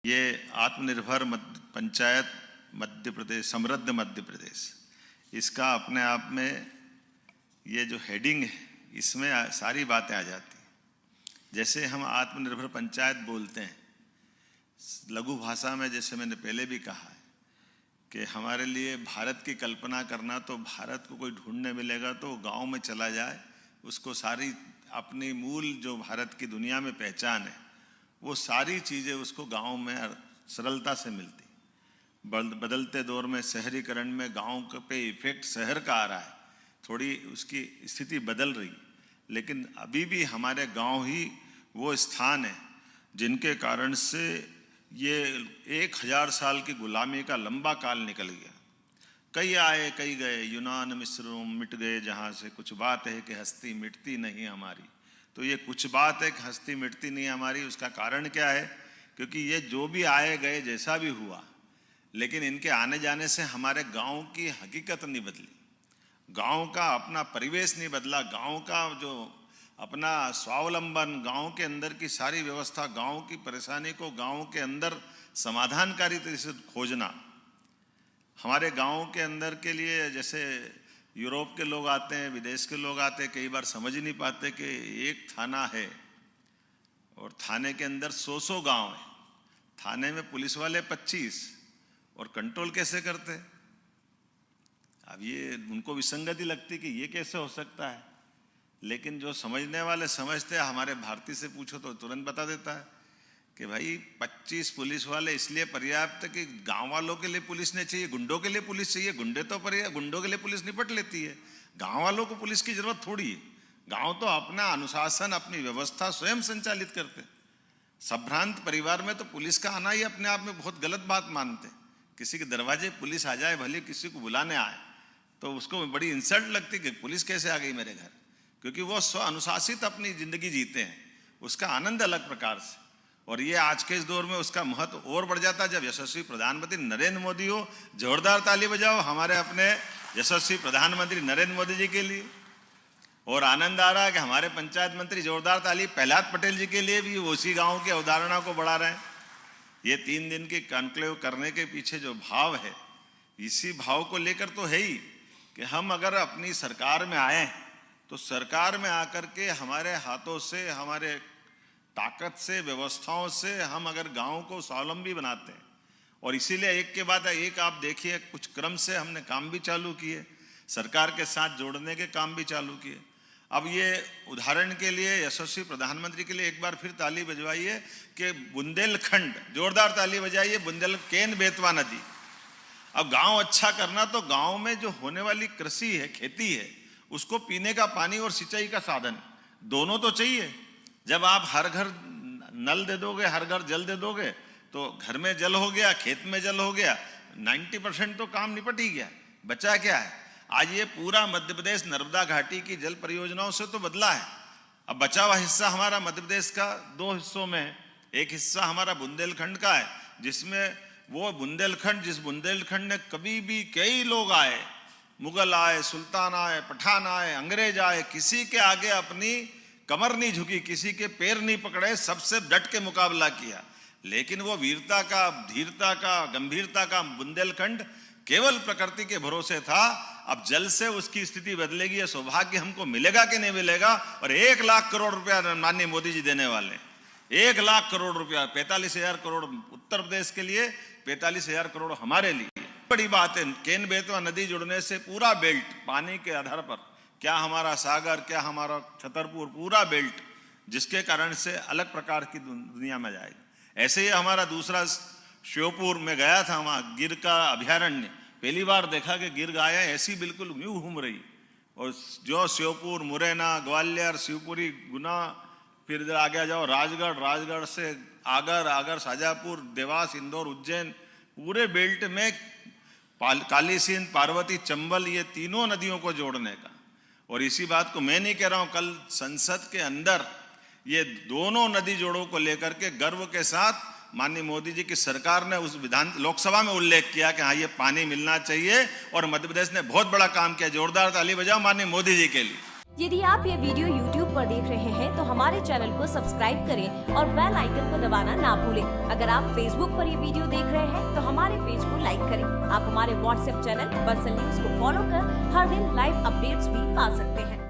ये आत्मनिर्भर पंचायत मध्य प्रदेश, समृद्ध मध्य प्रदेश, इसका अपने आप में ये जो हेडिंग है इसमें सारी बातें आ जाती हैं। जैसे हम आत्मनिर्भर पंचायत बोलते हैं लघु भाषा में, जैसे मैंने पहले भी कहा है कि हमारे लिए भारत की कल्पना करना, तो भारत को कोई ढूंढने मिलेगा तो गांव में चला जाए, उसको सारी अपनी मूल जो भारत की दुनिया में पहचान है वो सारी चीज़ें उसको गांव में सरलता से मिलती। बदलते दौर में शहरीकरण में गांव पे इफेक्ट शहर का आ रहा है, थोड़ी उसकी स्थिति बदल रही, लेकिन अभी भी हमारे गांव ही वो स्थान है जिनके कारण से ये 1000 साल की गुलामी का लंबा काल निकल गया। कई आए कई गए, यूनान मिस्र रोम मिट गए, जहाँ से कुछ बात है कि हस्ती मिटती नहीं हमारी। तो ये कुछ बात है कि हस्ती मिटती नहीं हमारी, उसका कारण क्या है? क्योंकि ये जो भी आए गए जैसा भी हुआ, लेकिन इनके आने जाने से हमारे गांव की हकीकत नहीं बदली, गांव का अपना परिवेश नहीं बदला, गांव का जो अपना स्वावलंबन, गांव के अंदर की सारी व्यवस्था, गांव की परेशानी को गांव के अंदर समाधानकारी तरीके से खोजना। हमारे गांव के अंदर के लिए, जैसे यूरोप के लोग आते हैं, विदेश के लोग आते हैं, कई बार समझ ही नहीं पाते कि एक थाना है और थाने के अंदर 100 गांव है, थाने में पुलिस वाले 25, और कंट्रोल कैसे करते? अब ये उनको विसंगति लगती कि ये कैसे हो सकता है, लेकिन जो समझने वाले समझते हैं। हमारे भारतीय से पूछो तो तुरंत बता देता है कि भाई 25 पुलिस वाले इसलिए पर्याप्त कि गांव वालों के लिए पुलिस नहीं चाहिए, गुंडों के लिए पुलिस चाहिए। गुंडों के लिए पुलिस निपट लेती है, गांव वालों को पुलिस की जरूरत थोड़ी है। गांव तो अपना अनुशासन, अपनी व्यवस्था स्वयं संचालित करते। संभ्रांत परिवार में तो पुलिस का आना ही अपने आप में बहुत गलत बात मानते। किसी के दरवाजे पुलिस आ जाए, भले किसी को बुलाने आए, तो उसको बड़ी इंसल्ट लगती कि पुलिस कैसे आ गई मेरे घर, क्योंकि वो स्व अनुशासित अपनी जिंदगी जीते हैं, उसका आनंद अलग प्रकार से। और ये आज के इस दौर में उसका महत्व और बढ़ जाता है जब यशस्वी प्रधानमंत्री नरेंद्र मोदी हो। जोरदार ताली बजाओ हमारे अपने यशस्वी प्रधानमंत्री नरेंद्र मोदी जी के लिए। और आनंद आ रहा है कि हमारे पंचायत मंत्री, जोरदार ताली प्रहलाद पटेल जी के लिए भी, उसी गांव की अवधारणा को बढ़ा रहे हैं। ये 3 दिन की कॉन्क्लेव करने के पीछे जो भाव है, इसी भाव को लेकर तो है ही कि हम अगर अपनी सरकार में आए तो सरकार में आकर के हमारे हाथों से, हमारे ताकत से, व्यवस्थाओं से हम अगर गांव को स्वावलंबी बनाते हैं। और इसीलिए एक के बाद एक आप देखिए, कुछ क्रम से हमने काम भी चालू किए, सरकार के साथ जोड़ने के काम भी चालू किए। अब ये उदाहरण के लिए यशस्वी प्रधानमंत्री के लिए एक बार फिर ताली बजवाइए कि बुंदेलखंड, जोरदार ताली बजाइए, केन बेतवा नदी। अब गांव अच्छा करना तो गांव में जो होने वाली कृषि है, खेती है, उसको पीने का पानी और सिंचाई का साधन दोनों तो चाहिए। जब आप हर घर नल दे दोगे, हर घर जल दे दोगे, तो घर में जल हो गया, खेत में जल हो गया, 90% तो काम निपट ही गया। बचा क्या है? आज ये पूरा मध्य प्रदेश नर्मदा घाटी की जल परियोजनाओं से तो बदला है। अब बचा हुआ हिस्सा हमारा मध्य प्रदेश का 2 हिस्सों में है। एक हिस्सा हमारा बुंदेलखंड का है, जिसमें वो बुंदेलखंड, जिस बुंदेलखंड ने कभी भी कई लोग आए, मुगल आए, सुल्तान आए, पठान आए, अंग्रेज आए, किसी के आगे अपनी कमर नहीं झुकी, किसी के पैर नहीं पकड़े, सबसे डट के मुकाबला किया। लेकिन वो वीरता का, धीरता का, गंभीरता का बुंदेलखंड केवल प्रकृति के भरोसे था। अब जल से उसकी स्थिति बदलेगी, ये सौभाग्य हमको मिलेगा कि नहीं मिलेगा? और 1 लाख करोड़ रुपया माननीय मोदी जी देने वाले, 1 लाख करोड़ रुपया, 45,000 करोड़ उत्तर प्रदेश के लिए, 45,000 करोड़ हमारे लिए। बड़ी बात है। केन बेतवा नदी जुड़ने से पूरा बेल्ट पानी के आधार पर, क्या हमारा सागर, क्या हमारा छतरपुर, पूरा बेल्ट, जिसके कारण से अलग प्रकार की दुनिया में जाएगी। ऐसे ही हमारा दूसरा श्योपुर में गया था, वहाँ गिर का अभ्यारण्य, पहली बार देखा कि गिर गायें ऐसी बिल्कुल यूं घूम रही। और जो श्योपुर, मुरैना, ग्वालियर, शिवपुरी, गुना, फिर इधर आगे जाओ राजगढ़, राजगढ़ से आगर, आगर शाजापुर, देवास, इंदौर, उज्जैन, पूरे बेल्ट में काली सिंध, पार्वती, चंबल, ये तीनों नदियों को जोड़ने का। और इसी बात को मैं नहीं कह रहा हूं, कल संसद के अंदर ये दोनों नदी जोड़ों को लेकर के गर्व के साथ माननीय मोदी जी की सरकार ने उस लोकसभा में उल्लेख किया कि हाँ, ये पानी मिलना चाहिए। और मध्य प्रदेश ने बहुत बड़ा काम किया। जोरदार ताली बजाओ माननीय मोदी जी के लिए। यदि आप ये वीडियो YouTube YouTube पर देख रहे हैं तो हमारे चैनल को सब्सक्राइब करें और बेल आइकन को दबाना ना भूलें। अगर आप Facebook पर ये वीडियो देख रहे हैं तो हमारे पेज को लाइक करें। आप हमारे WhatsApp चैनल बंसल न्यूज को फॉलो कर हर दिन लाइव अपडेट्स भी पा सकते हैं।